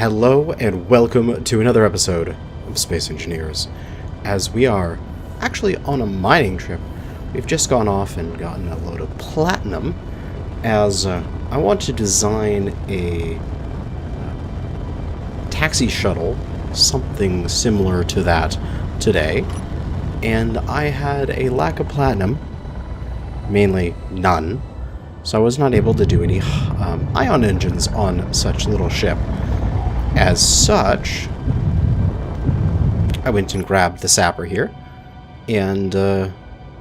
Hello and welcome to another episode of Space Engineers. As we are actually on a mining trip, we've just gone off and gotten a load of platinum as I want to design a taxi shuttle, something similar to that today, and I had a lack of platinum, mainly none, so I was not able to do any ion engines on such little ship. As such, I went and grabbed the sapper here and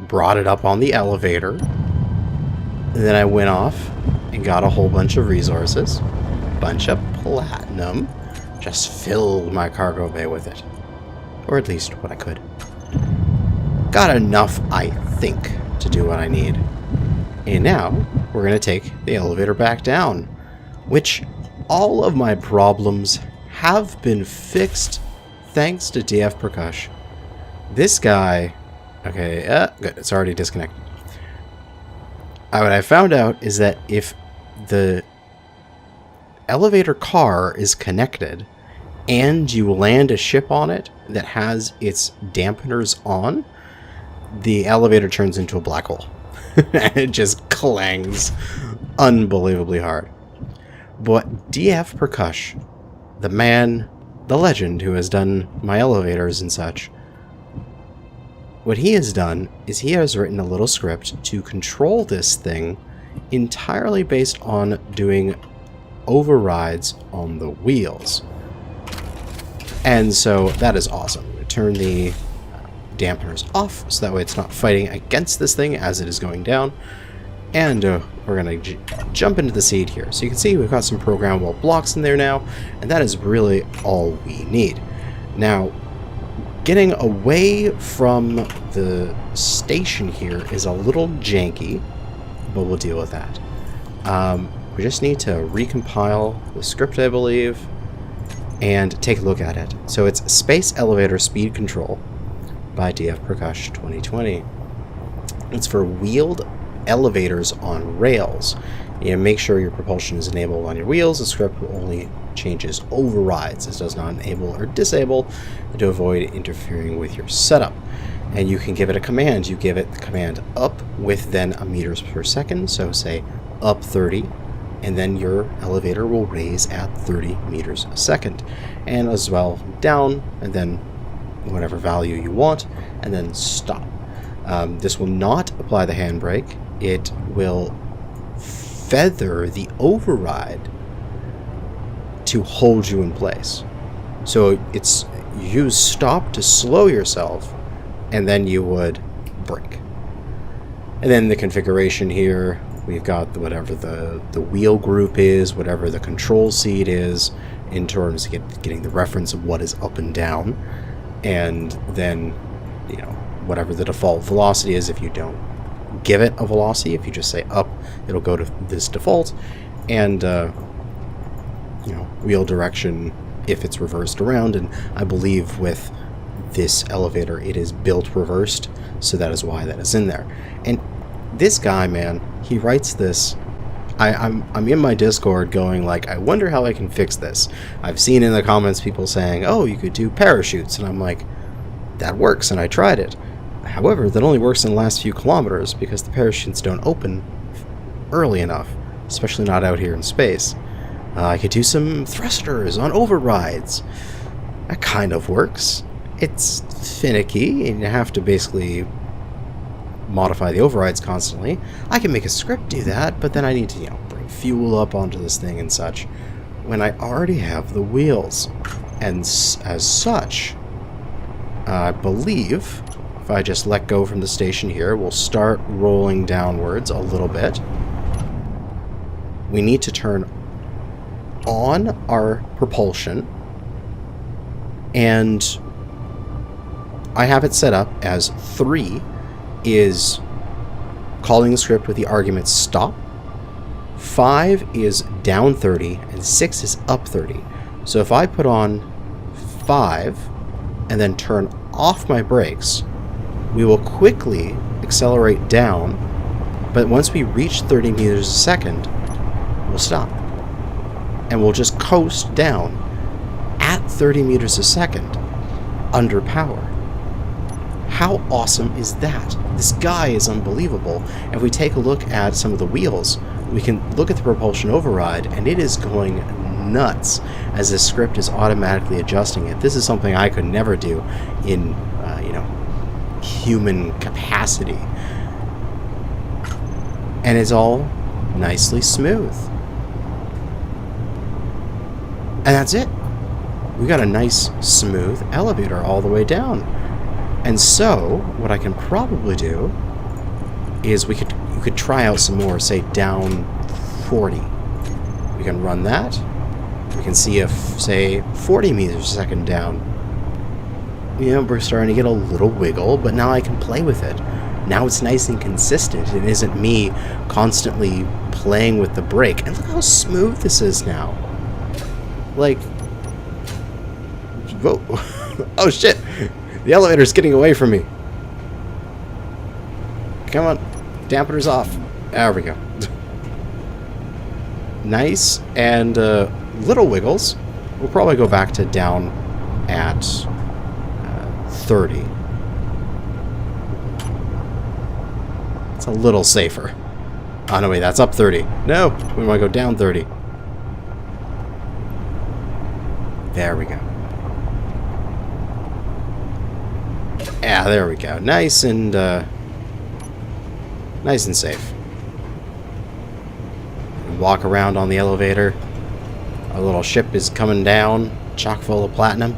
brought it up on the elevator. And then I went off and got a whole bunch of resources, bunch of platinum, just filled my cargo bay with it. Or at least what I could. Got enough, I think, to do what I need. And now we're going to take the elevator back down, which all of my problems have been fixed thanks to DF Prakash. This guy... Okay, good, it's already disconnected. What I found out is that if the elevator car is connected and you land a ship on it that has its dampeners on, the elevator turns into a black hole. It just clangs unbelievably hard. But DF Prakash, the man, the legend who has done my elevators and such, what he has done is he has written a little script to control this thing entirely based on doing overrides on the wheels. And so that is awesome. Turn the dampeners off so that way it's not fighting against this thing as it is going down. And we're going to jump into the seed here. So you can see we've got some programmable blocks in there now, and that is really all we need. Now, getting away from the station here is a little janky, but we'll deal with that. We just need to recompile the script, I believe, and take a look at it. So it's Space Elevator Speed Control by DF Prakash 2020. It's for wheeled elevators on rails. You make sure your propulsion is enabled on your wheels. The script only changes overrides. It does not enable or disable to avoid interfering with your setup. And you can give it a command. You give it the command up with then a meters per second. So say up 30, and then your elevator will raise at 30 meters a second. And as well down, and then whatever value you want, and then stop. This will not apply the handbrake. It will feather the override to hold you in place. So it's you stop to slow yourself, and then you would brake. And then the configuration here, we've got whatever the wheel group is, whatever the control seat is, in terms of getting the reference of what is up and down, and then whatever the default velocity is. If you don't give it a velocity, if you just say up, it'll go to this default, and wheel direction if it's reversed around. And I believe with this elevator it is built reversed, so that is why that is in there. And this guy, man, he writes this. I'm in my Discord going like, I wonder how I can fix this. I've seen in the comments people saying, oh, you could do parachutes, and I'm like, that works, and I tried it. However, that only works in the last few kilometers because the parachutes don't open early enough, especially not out here in space. I could do some thrusters on overrides. That kind of works. It's finicky, and you have to basically modify the overrides constantly. I can make a script do that, but then I need to, bring fuel up onto this thing and such when I already have the wheels. And as such, I believe if I just let go from the station here, we'll start rolling downwards a little bit. We need to turn on our propulsion, and I have it set up as 3 is calling the script with the argument stop, 5 is down 30, and 6 is up 30. So if I put on 5 and then turn off my brakes, we will quickly accelerate down, but once we reach 30 meters a second, we'll stop. And we'll just coast down. at 30 meters a second under power. How awesome is that? This guy is unbelievable. And if we take a look at some of the wheels, we can look at the propulsion override, and it is going nuts as this script is automatically adjusting it. This is something I could never do in, human capacity. And it's all nicely smooth. And that's it. We got a nice, smooth elevator all the way down. And so, what I can probably do is you could try out some more, say down 40. We can run that. We can see if, say, 40 meters a second down. We're starting to get a little wiggle, but now I can play with it. Now it's nice and consistent. It isn't me constantly playing with the brake. And look how smooth this is now. Like, whoa. Oh shit. The elevator's getting away from me. Come on. Dampener's off. There we go. Nice. And little wiggles. We'll probably go back to down at 30. It's a little safer. Oh, no, wait. That's up 30. No. We want to go down 30. There we go. Yeah, there we go. Nice and safe. Walk around on the elevator. Our little ship is coming down, chock full of platinum.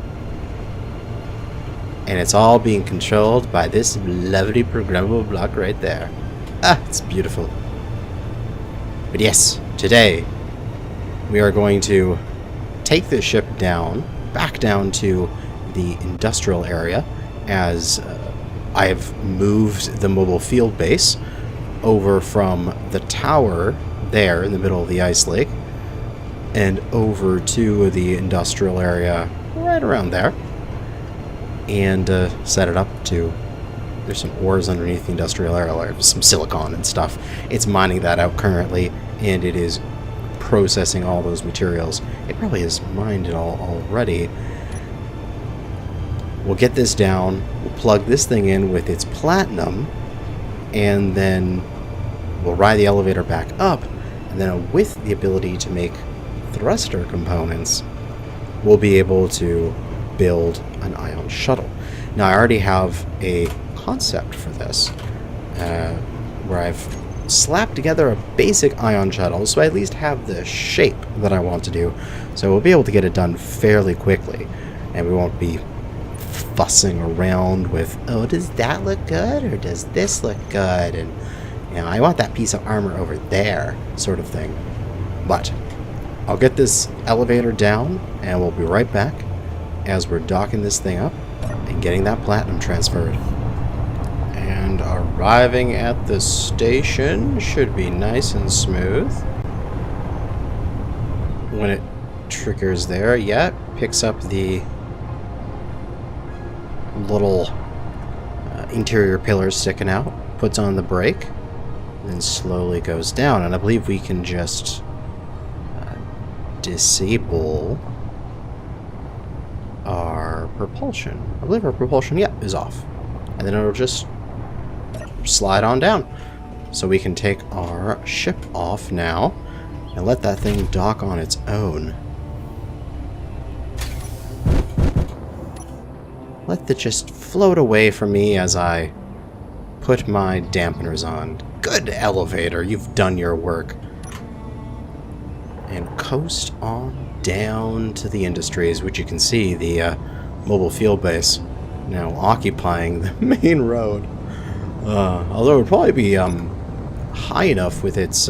And it's all being controlled by this lovely programmable block right there. Ah, it's beautiful. But yes, today we are going to take this ship down, back down to the industrial area, as I have moved the mobile field base over from the tower there in the middle of the ice lake and over to the industrial area right around there, and set it up to... There's some ores underneath the industrial area, some silicon and stuff. It's mining that out currently, and it is processing all those materials. It probably has mined it all already. We'll get this down, we'll plug this thing in with its platinum, and then we'll ride the elevator back up, and then with the ability to make thruster components, we'll be able to build an ion shuttle. Now, I already have a concept for this, where I've slapped together a basic ion shuttle, so I at least have the shape that I want to do, so we'll be able to get it done fairly quickly, and we won't be fussing around with, oh, does that look good, or does this look good, and I want that piece of armor over there, sort of thing. But I'll get this elevator down, and we'll be right back as we're docking this thing up and getting that platinum transferred. And arriving at the station should be nice and smooth. When it triggers there, yeah, picks up the little interior pillars sticking out, puts on the brake, and then slowly goes down. And I believe we can just disable our propulsion. I believe our propulsion, yeah, is off. And then it'll just slide on down. So we can take our ship off now and let that thing dock on its own. Let it just float away from me as I put my dampeners on. Good elevator, you've done your work. And coast on down to the industries, which you can see the mobile field base now occupying the main road. Although it would probably be high enough with its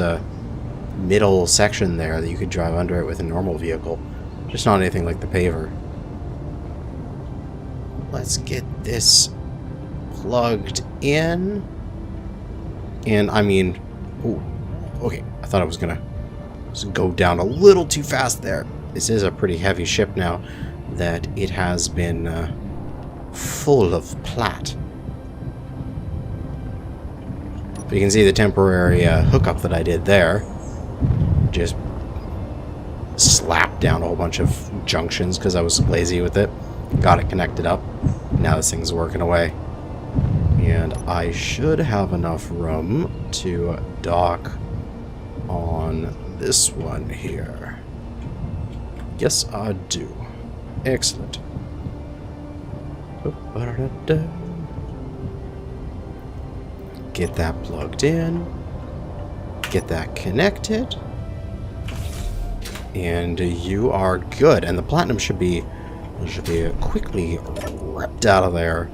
middle section there that you could drive under it with a normal vehicle. Just not anything like the paver. Let's get this plugged in. And I mean, ooh, okay, I thought I was gonna go down a little too fast there. This is a pretty heavy ship now that it has been full of plat. But you can see the temporary hookup that I did there. Just slapped down a whole bunch of junctions because I was lazy with it. Got it connected up. Now this thing's working away. And I should have enough room to dock on this one here. Yes, I do. Excellent. Get that plugged in. Get that connected. And you are good. And the platinum should be quickly ripped out of there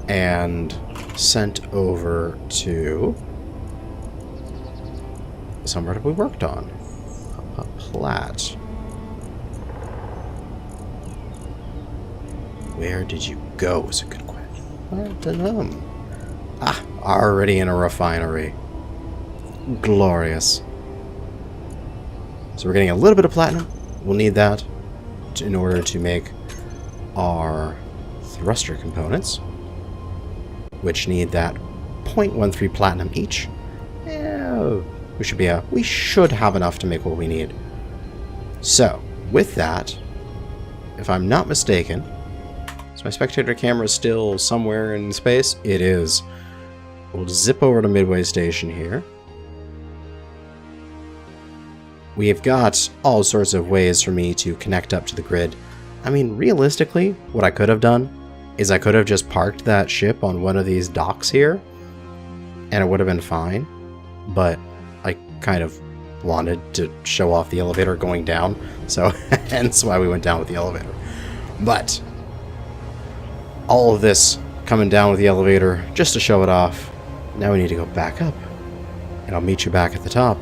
and sent over to somewhere that we worked on. A plat. Where did you go is a good question. I don't know. Ah, already in a refinery. Glorious. So we're getting a little bit of platinum. We'll need that in order to make our thruster components, which need that 0.13 platinum each. Yeah, we should have enough to make what we need. So, with that, if I'm not mistaken, is my spectator camera still somewhere in space? It is. We'll zip over to Midway Station here. We've got all sorts of ways for me to connect up to the grid. I mean, realistically, what I could have done is I could have just parked that ship on one of these docks here, and it would have been fine. But I kind of wanted to show off the elevator going down, so hence why we went down with the elevator. But all of this coming down with the elevator just to show it off. Now we need to go back up, and I'll meet you back at the top,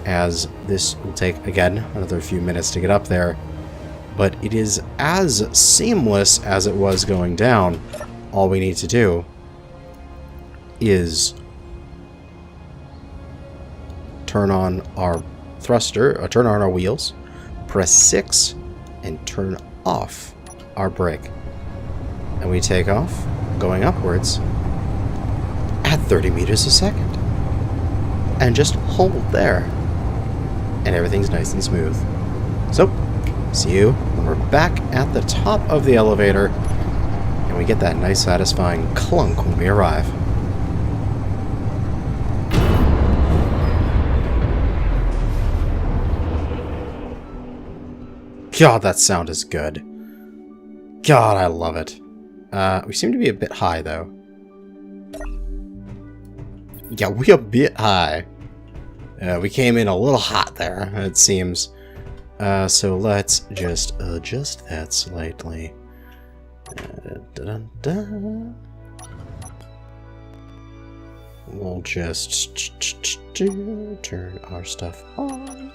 as this will take, again, another few minutes to get up there. But it is as seamless as it was going down. All we need to do is turn on our thruster, or turn on our wheels, press 6, and turn off our brake. And we take off, going upwards, at 30 meters a second. And just hold there. And everything's nice and smooth. So, see you when we're back at the top of the elevator, and we get that nice satisfying clunk when we arrive. God, that sound is good. God, I love it. We seem to be a bit high, though. Yeah, we're a bit high. We came in a little hot there, it seems. So let's just adjust that slightly. We'll just turn our stuff on.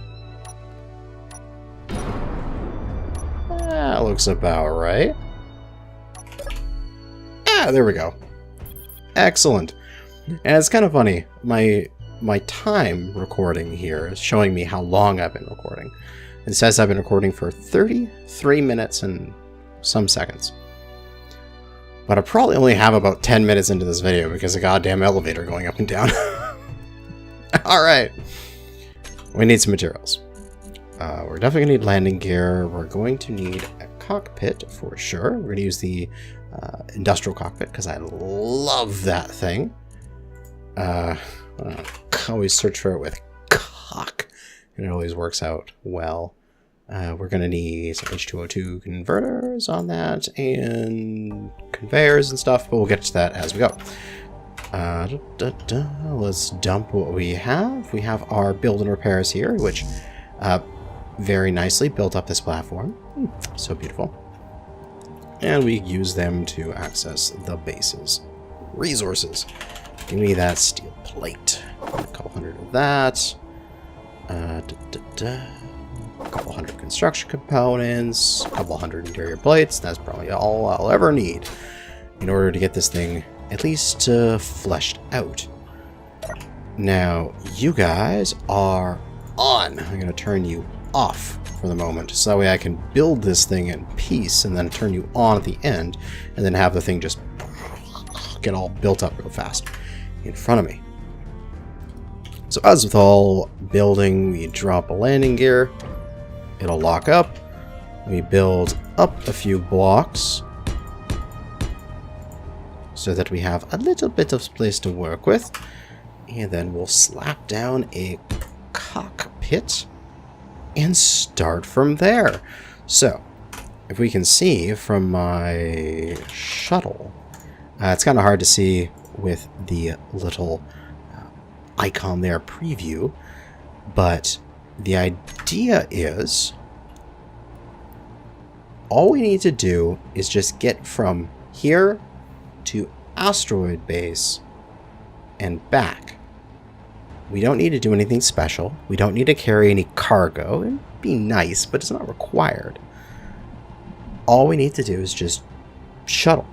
That looks about right. Ah, there we go. Excellent. And it's kind of funny. My time recording here is showing me how long I've been recording. It says I've been recording for 33 minutes and some seconds. But I probably only have about 10 minutes into this video because of the goddamn elevator going up and down. Alright. We need some materials. We're definitely going to need landing gear. We're going to need a cockpit for sure. We're going to use the industrial cockpit because I love that thing. Always search for it with cock, and it always works out well. We're going to need some H2O2 converters on that, and conveyors and stuff, but we'll get to that as we go. Let's dump what we have. We have our build and repairs here, which very nicely built up this platform. So beautiful. And we use them to access the base's resources. Give me that steel plate. A couple hundred of that. A couple hundred construction components. A couple hundred interior plates. That's probably all I'll ever need in order to get this thing at least fleshed out. Now, you guys are on. I'm going to turn you off for the moment, so that way I can build this thing in peace and then turn you on at the end, and then have the thing just get all built up real fast in front of me. So as with all building, we drop a landing gear. It'll lock up. We build up a few blocks so that we have a little bit of space to work with. And then we'll slap down a cockpit and start from there. So, if we can see from my shuttle, it's kind of hard to see with the little icon there, preview, but the idea is all we need to do is just get from here to asteroid base and back. We don't need to do anything special. We don't need to carry any cargo. It'd be nice, but it's not required. All we need to do is just shuttle.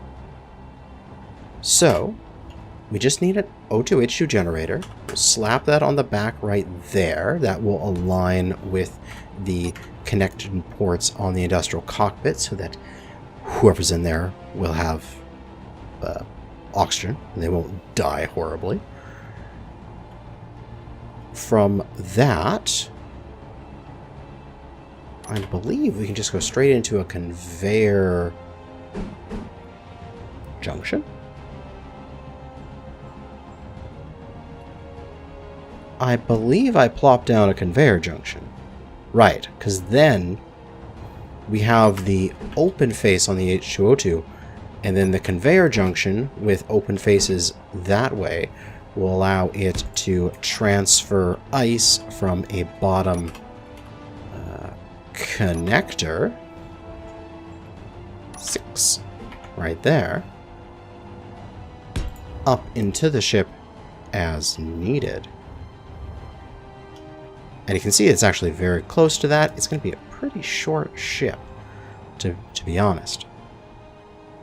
So, we just need an O2H2 generator. We'll slap that on the back right there. That will align with the connected ports on the industrial cockpit so that whoever's in there will have oxygen and they won't die horribly. From that, I believe we can just go straight into a conveyor junction. I believe I plopped down a conveyor junction. Right, because then we have the open face on the H2O2, and then the conveyor junction with open faces that way will allow it to transfer ice from a bottom connector, 6, right there, up into the ship as needed. And you can see it's actually very close to that. It's going to be a pretty short ship, to be honest.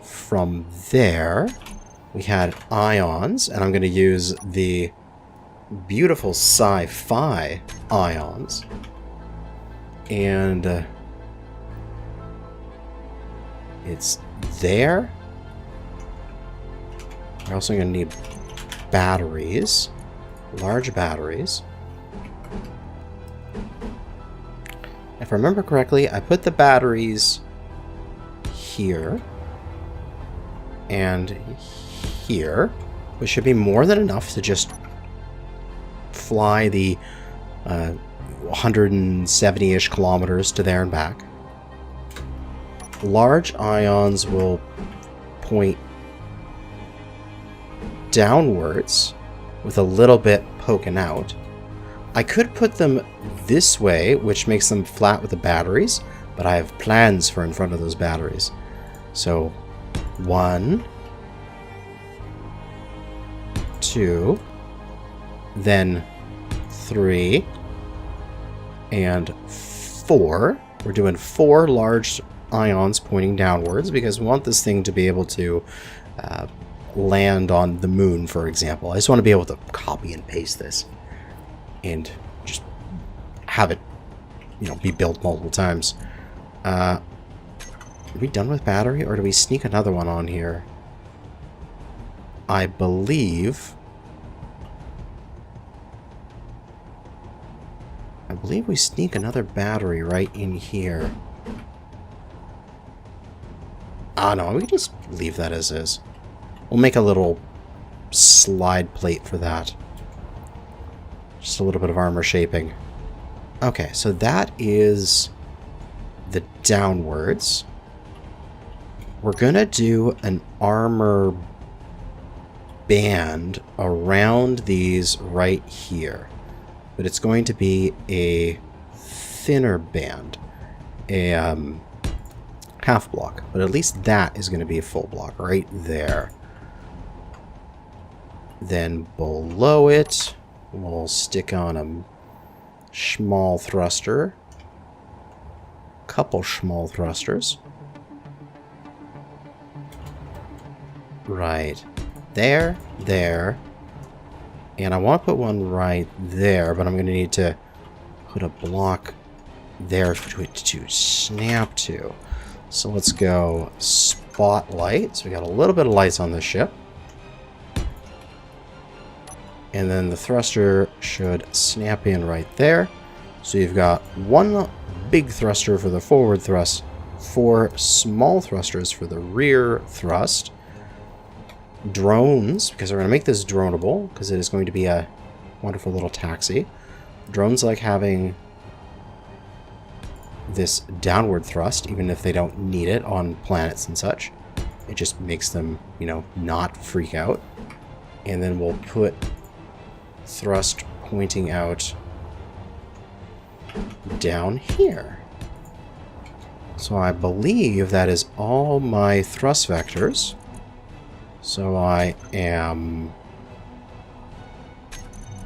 From there, we had ions, and I'm going to use the beautiful sci-fi ions. And it's there. We're also going to need batteries, large batteries. If I remember correctly, I put the batteries here and here, which should be more than enough to just fly the 170-ish kilometers to there and back. Large ions will point downwards with a little bit poking out. I could put them this way, which makes them flat with the batteries, but I have plans for in front of those batteries. So, 1, 2, then 3, and 4. We're doing 4 large ions pointing downwards because we want this thing to be able to land on the moon, for example. I just want to be able to copy and paste this and just have it, be built multiple times. Are we done with battery, or do we sneak another one on here? I believe we sneak another battery right in here. Ah, no, we can just leave that as is. We'll make a little slide plate for that. Just a little bit of armor shaping. Okay, so that is the downwards. We're gonna do an armor band around these right here. But it's going to be a thinner band. A half block. But at least that is going to be a full block right there. Then below it, we'll stick on a small thruster. Couple small thrusters. Right there, there. And I want to put one right there, but I'm going to need to put a block there for it to snap to. So let's go spotlight. So we got a little bit of lights on this ship. And then the thruster should snap in right there. So you've got one big thruster for the forward thrust, 4 small thrusters for the rear thrust, drones, because we're going to make this droneable, because it is going to be a wonderful little taxi. Drones like having this downward thrust, even if they don't need it on planets and such. It just makes them, you know, not freak out. And then we'll put thrust pointing out down here. So I believe that is all my thrust vectors. So I am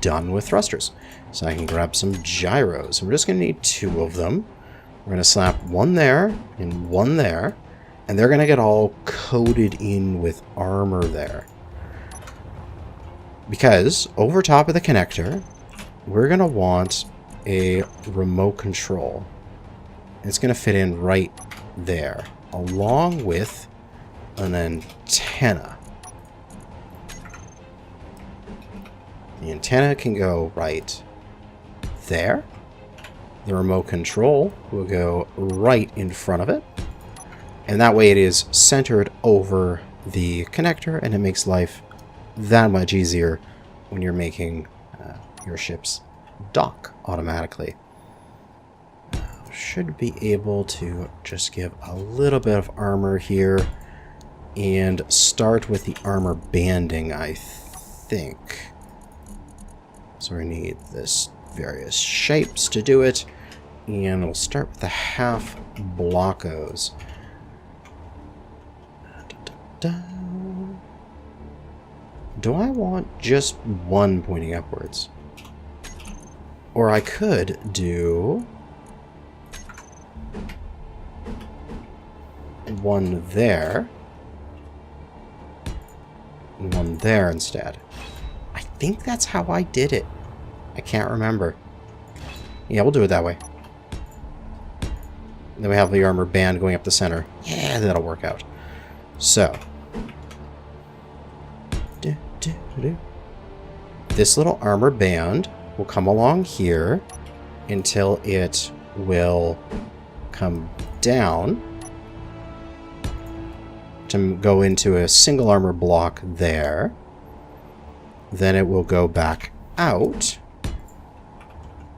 done with thrusters. So I can grab some gyros. And we're just going to need 2 of them. We're going to slap 1 there and 1 there. And they're going to get all coated in with armor there. Because over top of the connector, we're going to want a remote control. It's going to fit in right there, along with an antenna. The antenna can go right there. The remote control will go right in front of it. And that way it is centered over the connector, and it makes life that much easier when you're making your ships dock automatically. Should be able to just give a little bit of armor here and start with the armor banding, I think. So we need this various shapes to do it, and we'll start with the half blockos. Do I want just 1 pointing upwards? Or I could do 1 there, 1 there instead. I think that's how I did it. I can't remember. Yeah, we'll do it that way. Then we have the armor band going up the center. Yeah, that'll work out. So, this little armor band will come along here until it will come down to go into a single armor block there. Then it will go back out,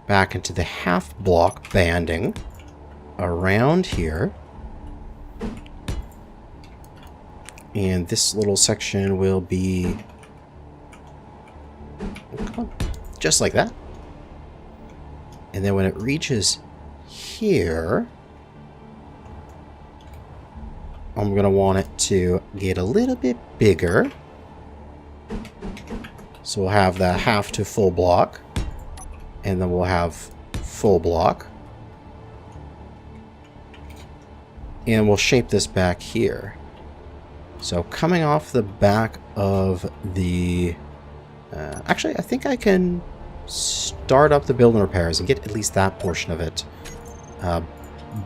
back into the half block banding around here. And this little section will be just like that. And then when it reaches here, I'm going to want it to get a little bit bigger. So we'll have the half to full block, and then we'll have full block. And we'll shape this back here. So coming off the back of the... actually, I think I can start up the build and repairs and get at least that portion of it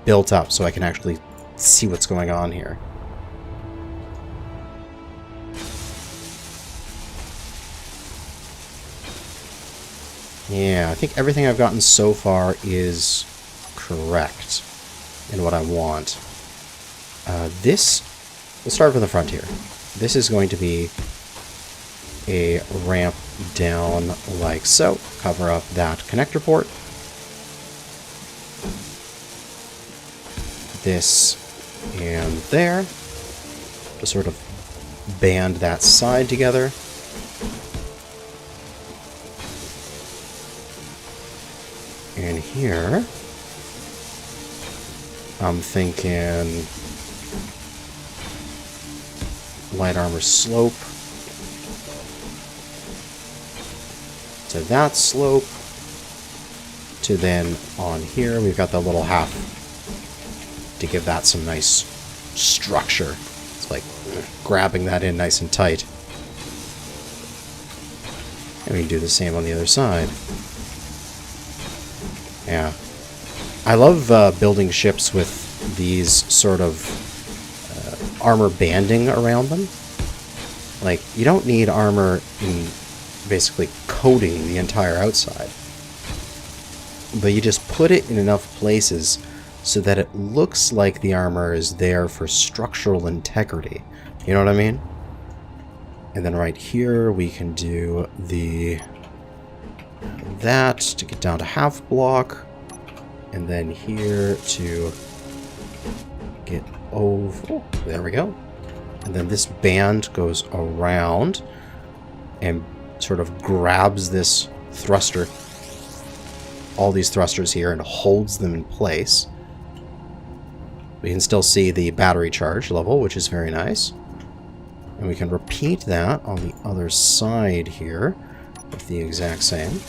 built up so I can actually see what's going on here. Yeah, I think everything I've gotten so far is correct in what I want. This... We'll start from the front here. This is going to be a ramp down like so. Cover up that connector port. This and there. To sort of band that side together. And here, I'm thinking light armor slope to that slope to then on here we've got the little half to give that some nice structure. It's like grabbing that in nice and tight. And we can do the same on the other side. Yeah. I love building ships with these sort of armor banding around them. Like, you don't need armor in basically coating the entire outside. But you just put it in enough places so that it looks like the armor is there for structural integrity. You know what I mean? And then right here we can do that to get down to half block, and then here to get over. Oh, there we go. And then this band goes around and sort of grabs this thruster, all these thrusters here, and holds them in place. We can still see the battery charge level, which is very nice. And we can repeat that on the other side here with the exact same.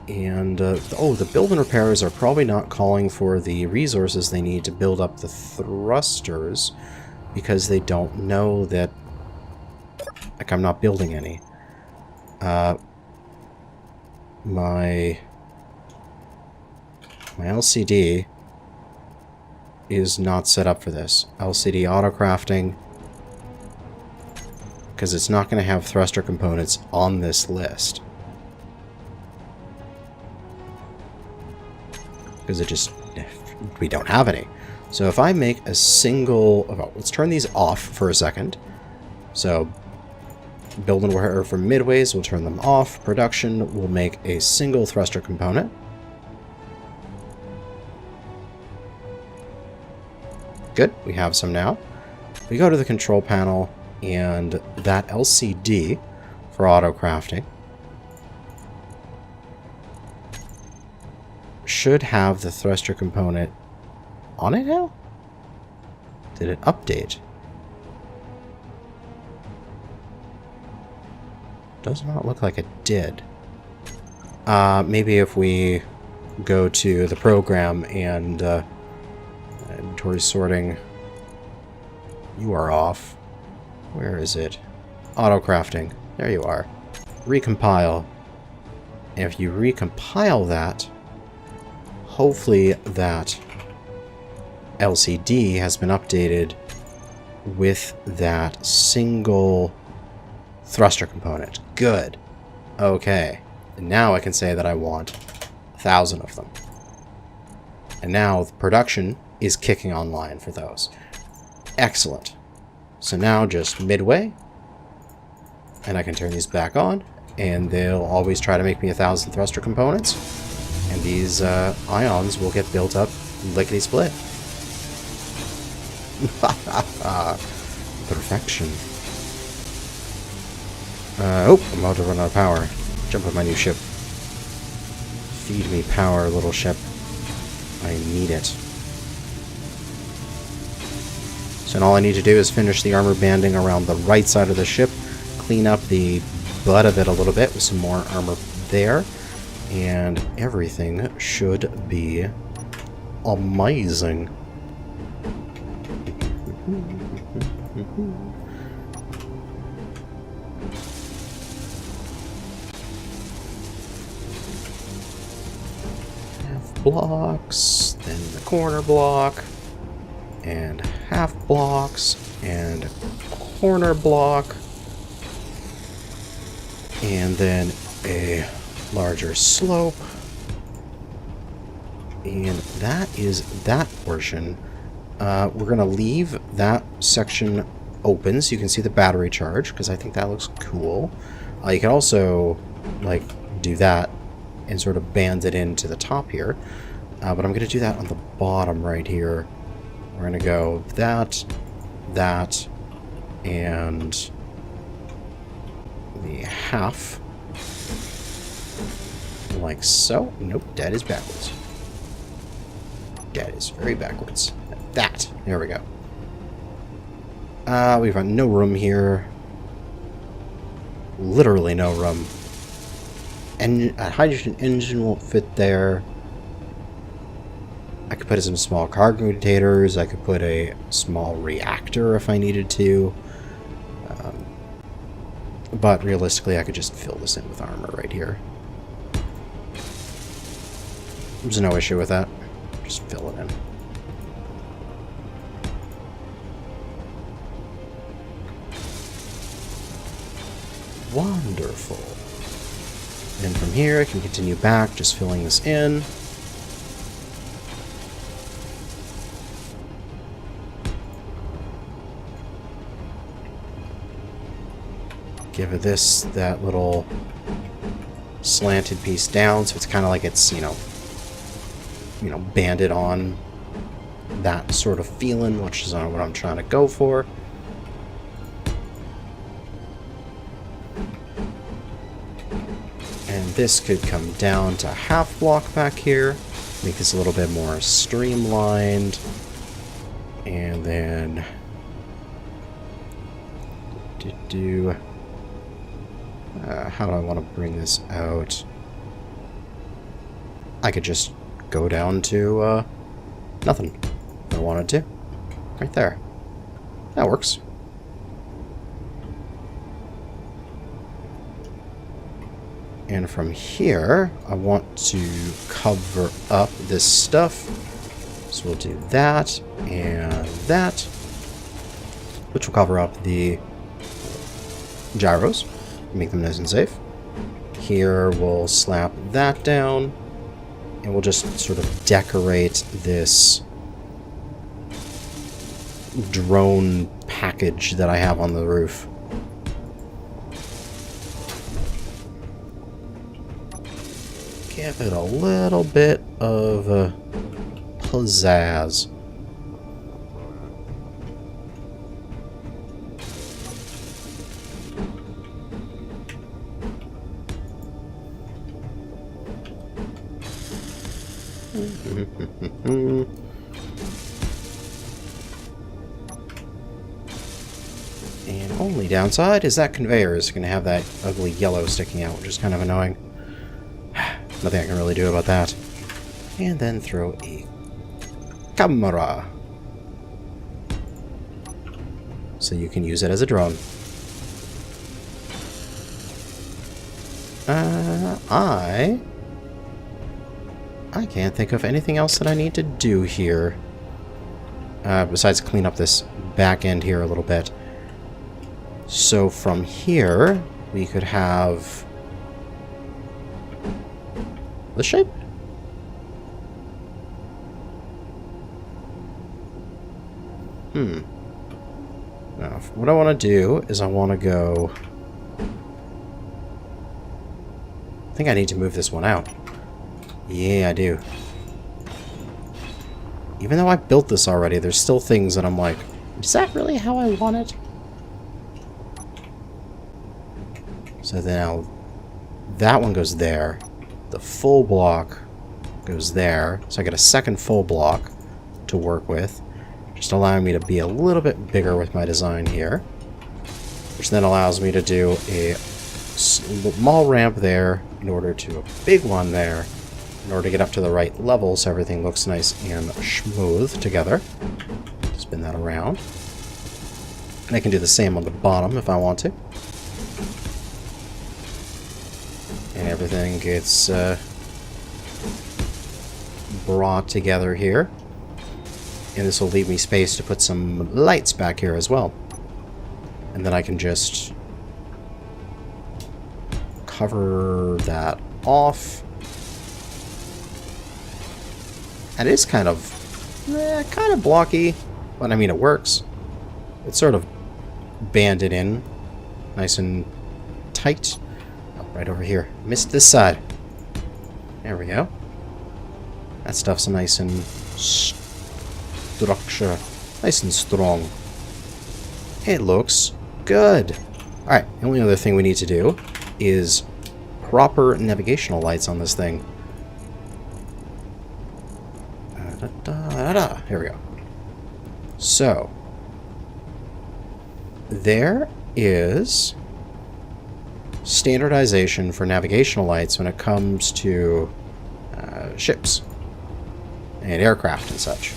And, oh, the build and repairs are probably not calling for the resources they need to build up the thrusters because they don't know that, like, I'm not building any. My LCD is not set up for this. LCD auto-crafting, because it's not going to have thruster components on this list. Because it just, we don't have any. So if I make a single, oh, let's turn these off for a second. So build and repair for midways, we'll turn them off. Production will make a single thruster component. Good, we have some now. We go to the control panel, and that LCD for auto crafting should have the thruster component on it now? Did it update? Does not look like it did. Maybe if we go to the program and inventory sorting, you are off. Where is it? Auto crafting. There you are. Recompile. And if you recompile that, hopefully that LCD has been updated with that single thruster component. Good. Okay. And now I can say that I want 1,000 of them. And now the production is kicking online for those. Excellent. So now just midway, and I can turn these back on, and they'll always try to make me 1,000 thruster components, and these ions will get built up lickety-split. Perfection. Oh, I'm about to run out of power. Jump on my new ship. Feed me power, little ship. I need it. So all I need to do is finish the armor banding around the right side of the ship, clean up the butt of it a little bit with some more armor there, and everything should be amazing. Half blocks, then the corner block, and half blocks, and corner block, and then a larger slope, and that is that portion. We're going to leave that section open so you can see the battery charge, because I think that looks cool. You can also, like, do that and sort of band it into the top here, but I'm going to do that on the bottom right here. We're going to go that, and the half, like so. Nope, that is backwards. That is very backwards. That. There we go. We've got no room here. Literally no room. And a hydrogen engine won't fit there. I could put some small cargo containers. I could put a small reactor if I needed to. But realistically, I could just fill this in with armor right here. There's no issue with that. Just fill it in. Wonderful. And from here, I can continue back, just filling this in. Give it that little slanted piece down, so it's kind of like it's, you know, banded on, that sort of feeling, which is what I'm trying to go for. And this could come down to half block back here, make this a little bit more streamlined, and then how do I want to bring this out? I could just go down to nothing if I wanted to. Right there. That works. And from here, I want to cover up this stuff. So we'll do that and that, which will cover up the gyros, make them nice and safe. Here we'll slap that down, and we'll just sort of decorate this drone package that I have on the roof. Give it a little bit of pizzazz. And only downside is that conveyor is going to have that ugly yellow sticking out, which is kind of annoying. Nothing I can really do about that. And then throw a camera, so you can use it as a drone. I can't think of anything else that I need to do here. Besides clean up this back end here a little bit. So from here, we could have this shape? Now, what I want to do is I want to go... I think I need to move this one out. Yeah, I do. Even though I built this already, there's still things that I'm like, is that really how I want it? So then now that one goes there. The full block goes there. So I get a second full block to work with. Just allowing me to be a little bit bigger with my design here. Which then allows me to do a small ramp there in order to a big one there in order to get up to the right level so everything looks nice and smooth together. Spin that around. And I can do the same on the bottom if I want to. And everything gets brought together here. And this will leave me space to put some lights back here as well. And then I can just cover that off. And it is kind of blocky, but I mean it works. It's sort of banded in, nice and tight. Oh, right over here. Missed this side. There we go. That stuff's nice and structure, nice and strong. It looks good. Alright, the only other thing we need to do is proper navigational lights on this thing. Here we go. So, there is standardization for navigational lights when it comes to ships and aircraft and such.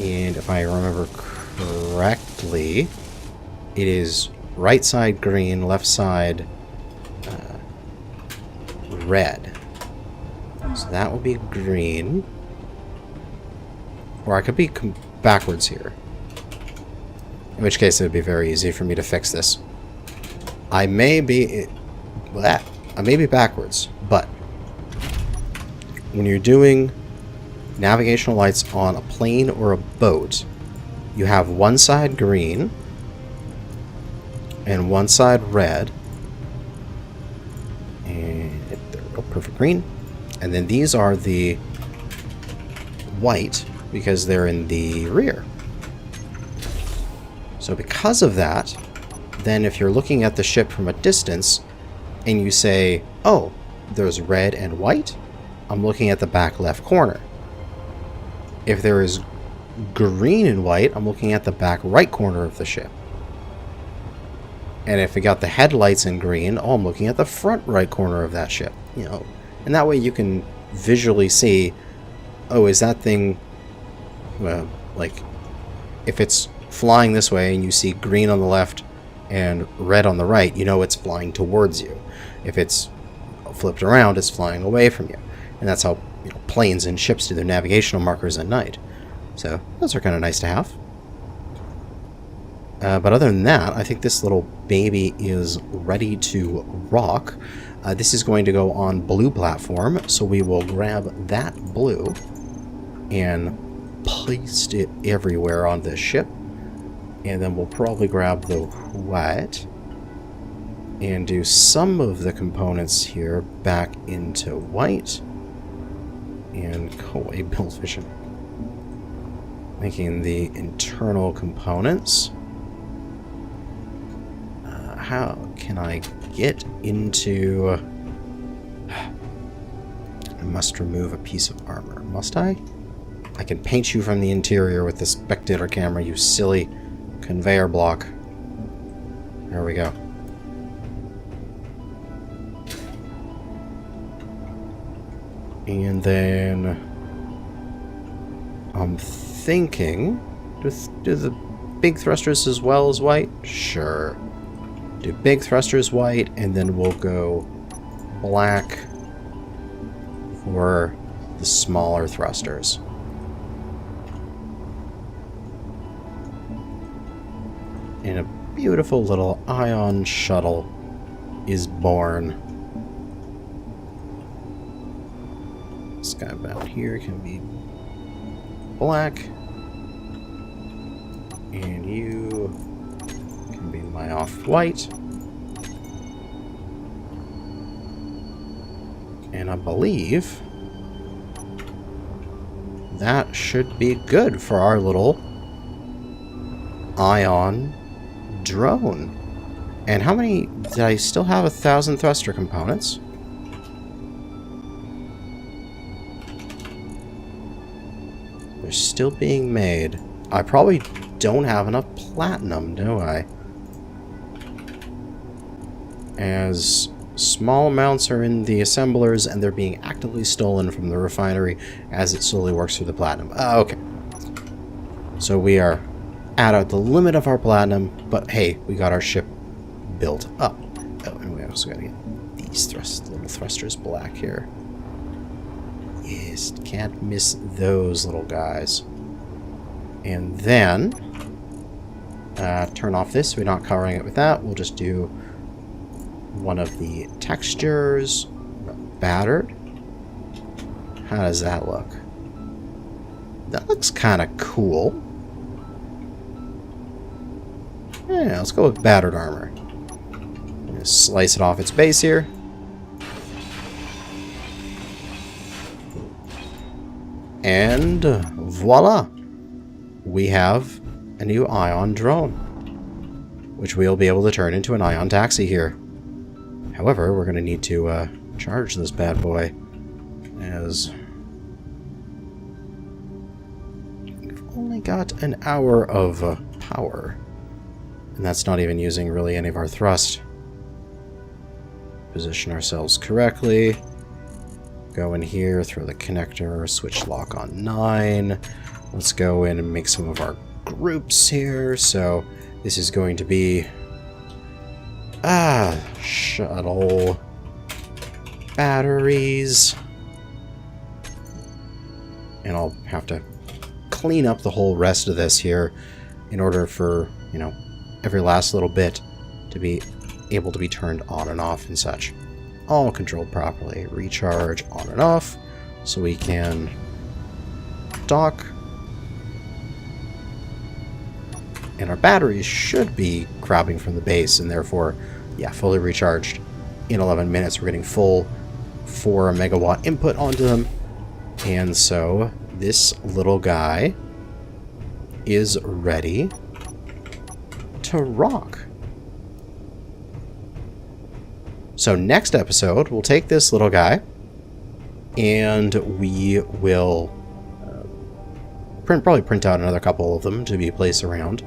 And if I remember correctly, it is right side green, left side red. So that will be green. Or I could be backwards here. In which case it would be very easy for me to fix this. I may be backwards, but when you're doing navigational lights on a plane or a boat, you have one side green, and one side red. And they're real perfect green. And then these are the white because they're in the rear. So because of that, then if you're looking at the ship from a distance and you say, oh, there's red and white, I'm looking at the back left corner. If there is green and white, I'm looking at the back right corner of the ship. And if it got the headlights in green, oh, I'm looking at the front right corner of that ship. You know, and that way you can visually see, oh, is that thing, well, like, if it's flying this way and you see green on the left and red on the right, you know it's flying towards you. If it's flipped around, it's flying away from you. And that's how, you know, planes and ships do their navigational markers at night. So those are kind of nice to have. But other than that, I think this little baby is ready to rock. This is going to go on blue platform, so we will grab that blue and paste it everywhere on this ship. And then we'll probably grab the white and do some of the components here back into white. And go away, build vision. Making the internal components. How can I get into... I must remove a piece of armor. Must I? I can paint you from the interior with the spectator camera, you silly conveyor block. There we go. And then I'm thinking, do the big thrusters as well as white? Sure. Do big thrusters white, and then we'll go black for the smaller thrusters. And a beautiful little ion shuttle is born. This guy down here can be black. And you can be my off-white. And I believe that should be good for our little ion drone. And how many... Did I still have 1,000 thruster components? They're still being made. I probably don't have enough platinum, do I? As small amounts are in the assemblers and they're being actively stolen from the refinery as it slowly works through the platinum. Okay. So we are at the limit of our platinum, but hey, we got our ship built up. Oh, and we also got to get these little thrusters black here. Yes, can't miss those little guys. And then turn off this. We're not covering it with that. We'll just do one of the textures. Battered. How does that look? That looks kind of cool. Yeah, let's go with battered armor. Just slice it off its base here. And voila! We have a new ion drone, which we'll be able to turn into an ion taxi here. However, we're going to need to charge this bad boy, as we've only got an hour of power, and that's not even using really any of our thrust. Position ourselves correctly. Go in here, throw the connector, switch lock on 9. Let's go in and make some of our groups here. So this is going to be shuttle batteries. And I'll have to clean up the whole rest of this here in order for, you know, every last little bit to be able to be turned on and off and such. All controlled properly. Recharge on and off so we can dock. And our batteries should be grabbing from the base, and therefore, yeah, fully recharged in 11 minutes. We're getting full 4 megawatt input onto them. And so this little guy is ready to rock. So next episode, we'll take this little guy and we will probably print out another couple of them to be placed around.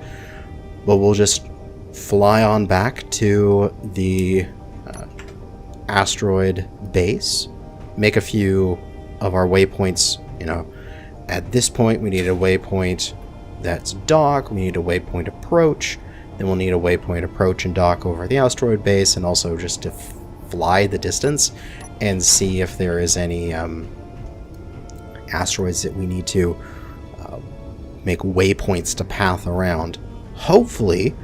But we'll just fly on back to the asteroid base, make a few of our waypoints. You know, at this point we need a waypoint that's dock, we need a waypoint approach, then we'll need a waypoint approach and dock over the asteroid base, and also just to fly the distance and see if there is any asteroids that we need to make waypoints to path around. Hopefully,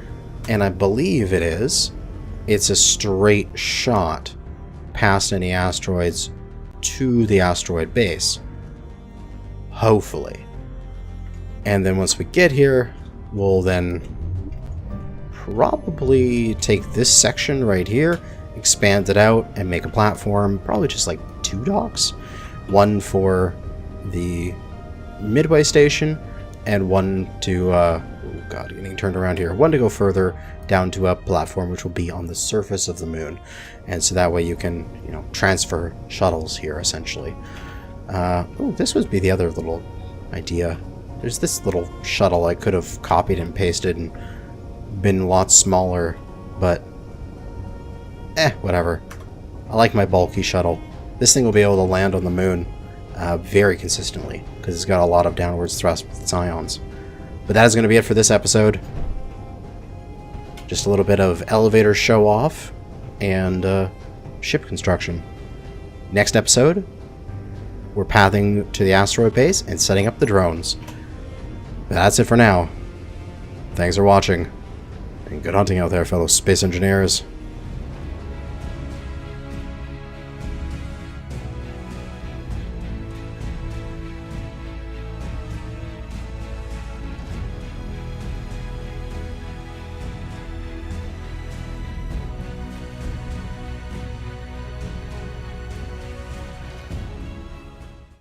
and I believe it is, it's a straight shot past any asteroids to the asteroid base. Hopefully. And then once we get here, we'll then probably take this section right here, expand it out, and make a platform, probably just like 2 docks. One for the midway station, and one to, oh god, getting turned around here. One to go further down to a platform which will be on the surface of the moon. And so that way you can, you know, transfer shuttles here, essentially. Oh, this would be the other little idea. There's this little shuttle I could have copied and pasted and been a lot smaller, but whatever. I like my bulky shuttle. This thing will be able to land on the moon very consistently, because it's got a lot of downwards thrust with its ions. But that is going to be it for this episode. Just a little bit of elevator show off and ship construction. Next episode, we're pathing to the asteroid base and setting up the drones. But that's it for now. Thanks for watching, and good hunting out there, fellow space engineers.